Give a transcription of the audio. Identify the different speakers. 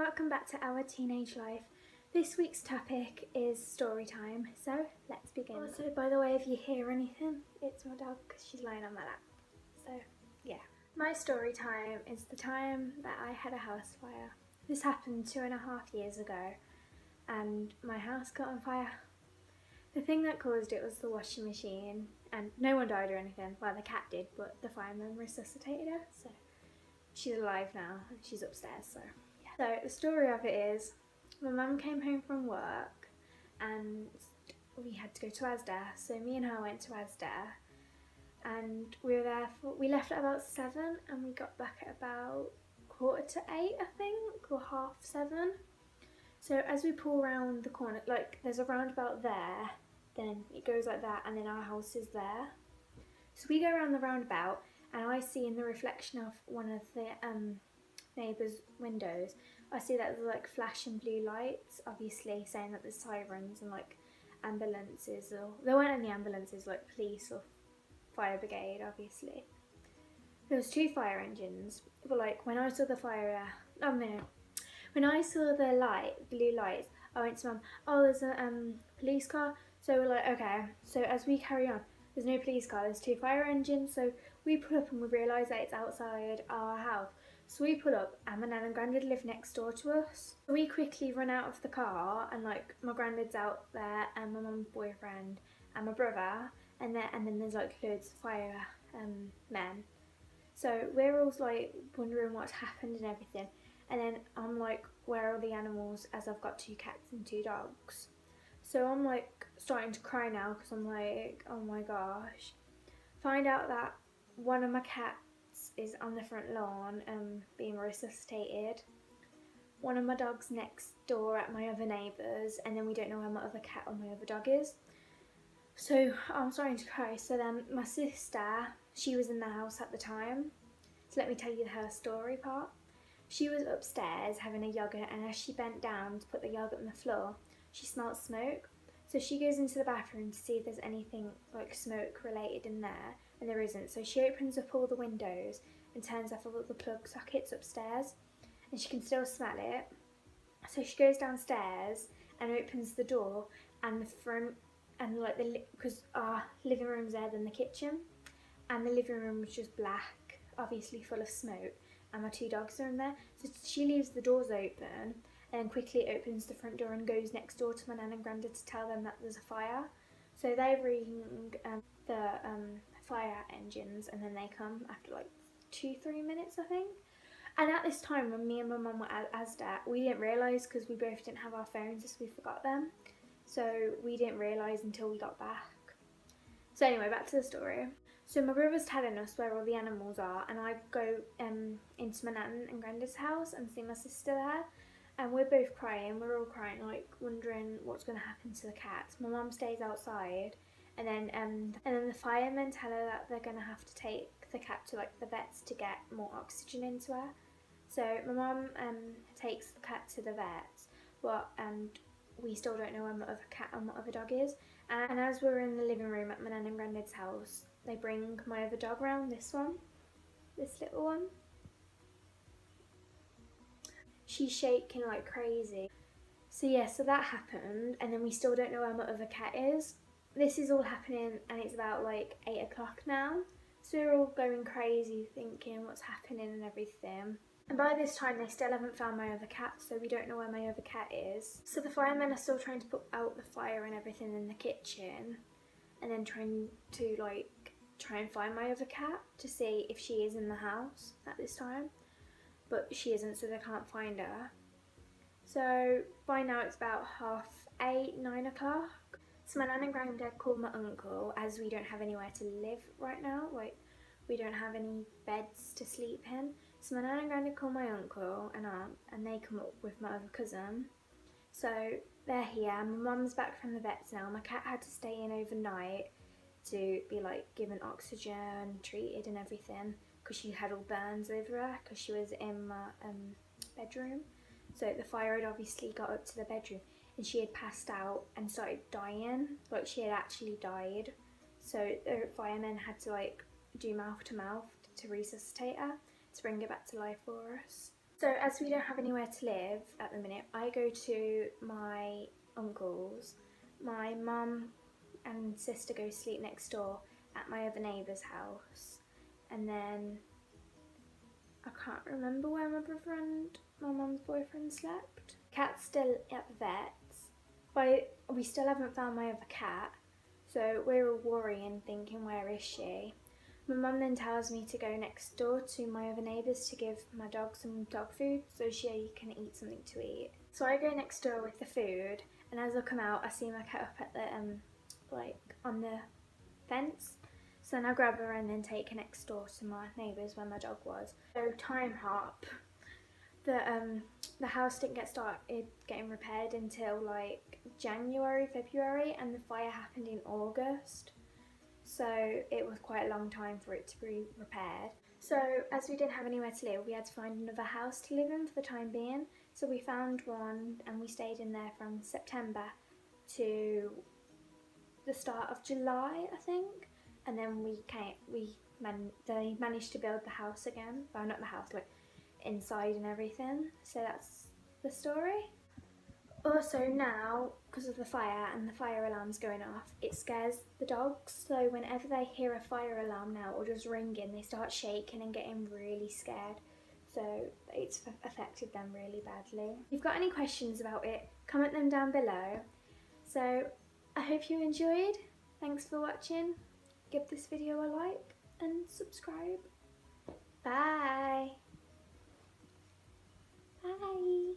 Speaker 1: welcome back to our teenage life. This week's topic is story time, so let's begin. Also, by the way, if you hear anything, it's my dog because she's lying on my lap. So, yeah. My story time is the time that I had a house fire. This happened 2.5 years ago and my house caught on fire. The thing that caused it was the washing machine, and no one died or anything. Well, the cat did, but the fireman resuscitated her, so she's alive now and she's upstairs, so yeah. So the story of it is, my mum came home from work and we had to go to Asda, so me and her went to Asda and we left at about 7 and we got back at about 7:45, I think, or 7:30. So as we pull around the corner, like there's a roundabout there, then it goes like that and then our house is there. So we go around the roundabout and I see in the reflection of one of the neighbours' windows, I see that there's like flashing blue lights, obviously saying that there's sirens and like ambulances, or there weren't any ambulances, like police or fire brigade, obviously. There was 2 fire engines, but like when I saw the when I saw the blue lights, I went to Mum, oh, there's a police car. So we're like, okay. So as we carry on, there's no police car, there's 2 fire engines. So we pull up and we realise that it's outside our house. So we pull up and my nan and granddad live next door to us. So we quickly run out of the car and like my granddad's out there and my mum's boyfriend and my brother and then there's like loads of fire men. So we're all like wondering what's happened and everything. And then I'm like, where are the animals, as I've got 2 cats and 2 dogs. So I'm like starting to cry now because I'm like, oh my gosh. Find out that one of my cats is on the front lawn being resuscitated. One of my dogs next door at my other neighbours, and then we don't know where my other cat or my other dog is. So I'm starting to cry. So then my sister, she was in the house at the time. So let me tell you her story part. She was upstairs having a yoghurt, and as she bent down to put the yoghurt on the floor, she smelled smoke. So she goes into the bathroom to see if there's anything like smoke related in there, and there isn't. So she opens up all the windows and turns off all the plug sockets upstairs, and she can still smell it. So she goes downstairs and opens the door, and the front, and like because our living room's there than the kitchen, and the living room was just black, obviously full of smoke. And my 2 dogs are in there. So she leaves the doors open and quickly opens the front door and goes next door to my nan and granddad to tell them that there's a fire. So they ring the fire engines, and then they come after like 2-3 minutes, I think. And at this time, when me and my mum were at Asda, we didn't realise because we both didn't have our phones, so we forgot them. So we didn't realise until we got back. So anyway, back to the story. So my brother's telling us where all the animals are, and I go into my nan and granddad's house and see my sister there, and we're both crying. We're all crying, like wondering what's going to happen to the cats. My mum stays outside, and then the firemen tell her that they're going to have to take the cat to like the vets to get more oxygen into her. So my mum takes the cat to the vets, but we still don't know where my other cat and my other dog is. And as we're in the living room at my nan and granddad's house, they bring my other dog round, this little one. She's shaking like crazy. So yeah, so that happened, and then we still don't know where my other cat is. This is all happening and it's about like 8 o'clock now. So we're all going crazy thinking what's happening and everything. And by this time they still haven't found my other cat, so we don't know where my other cat is. So the firemen are still trying to put out the fire and everything in the kitchen, and then trying and find my other cat to see if she is in the house at this time. But she isn't, so they can't find her. So by now it's about 8:30-9 o'clock. So my nan and granddad called my uncle, as we don't have anywhere to live right now. Like, we don't have any beds to sleep in. So my nan and granddad call my uncle and aunt, and they come up with my other cousin. So they're here. My mum's back from the vets now. My cat had to stay in overnight to be like given oxygen, treated and everything, because she had all burns over her because she was in my bedroom. So the fire had obviously got up to the bedroom and she had passed out and started dying, like she had actually died. So the firemen had to like do mouth to mouth to resuscitate her, to bring her back to life for us. So as we don't have anywhere to live at the minute, I go to my uncle's. My mum and sister go sleep next door at my other neighbour's house. And then I can't remember where my brother and my mum's boyfriend slept. Cat's still at the vet's, but we still haven't found my other cat. So we're all worrying, thinking, where is she? My mum then tells me to go next door to my other neighbours to give my dog some dog food so she can eat something to eat. So I go next door with the food, and as I come out I see my cat up at the like on the fence. So then I grab her and then take her next door to my neighbours where my dog was. So time hop. The house didn't get started getting repaired until like January, February, and the fire happened in August. So it was quite a long time for it to be repaired. So as we didn't have anywhere to live, we had to find another house to live in for the time being. So we found one and we stayed in there from September to the start of July, I think. And then they managed to build the house again. Well, not the house, like inside and everything. So that's the story. Also now, because of the fire and the fire alarm's going off, it scares the dogs. So whenever they hear a fire alarm now or just ringing, they start shaking and getting really scared. So it's affected them really badly. If you've got any questions about it, comment them down below. So I hope you enjoyed. Thanks for watching. Give this video a like and subscribe. Bye. Bye.